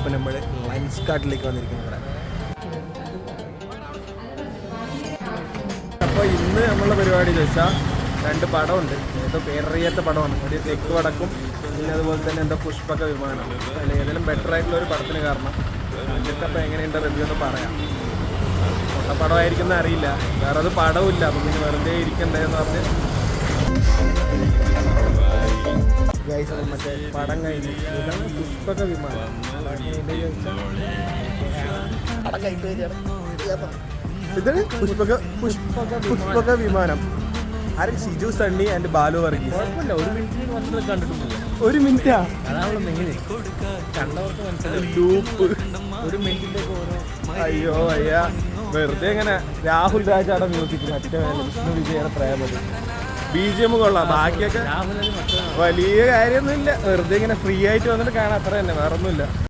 അപ്പോൾ നമ്മൾ ലെൻസ് കാർട്ടിലേക്ക് വന്നിരിക്കുന്നത് ഇവിടെ. അപ്പോൾ ഇന്ന് നമ്മളുടെ പരിപാടി ചോദിച്ചാൽ 2 പടമുണ്ട്. ഏതോ പേരറിയാത്ത പടമാണ്. ഒരു തെക്ക് വടക്കും പിന്നെ അതുപോലെ തന്നെ എന്താ പുഷ്പക വിമാനം. അതിൽ ഏതെങ്കിലും ബെറ്റർ ആയിട്ടുള്ള ഒരു പടത്തിന് കാരണം എന്നിട്ട് അപ്പോൾ എങ്ങനെയുണ്ട് റിവ്യൂ എന്ന് പറയാം. പടമായിരിക്കുന്ന അറിയില്ല, വേറെ അത് പടമില്ല, അപ്പം പിന്നെ വെറുതെ ഇരിക്കണ്ടേന്ന് പറഞ്ഞ് മറ്റേ പടം കഴിഞ്ഞ് ഇതാണ് പുഷ്പക വിമാനം. ഇതാണ് പുഷ്പക വിമാനം. ആരും ഷിജു സണ്ണി ആൻഡ് ബാലു വർഗീസ്. ഒരു മിനിറ്റിന് കണ്ടിട്ടുണ്ട്. 1 മിനിറ്റാ കണ്ടവർക്ക് മനസ്സിലായി. ലൂപ്പ് ഒരു മിനിറ്റിലേക്ക് ഓരോ. അയ്യോ അയ്യാ, വെറുതെ ഇങ്ങനെ രാഹുൽ രാജാടെ മ്യൂസിക് മറ്റേ വിഷ്ണു വിജയുടെ പ്രേമത് BGM കൊള്ളാം. ബാക്കിയൊക്കെ വലിയ കാര്യമൊന്നുമില്ല, വെറുതെ ഇങ്ങനെ ഫ്രീ ആയിട്ട് വന്നിട്ട് കാണാം, അത്ര തന്നെ, വേറെ ഒന്നുമില്ല.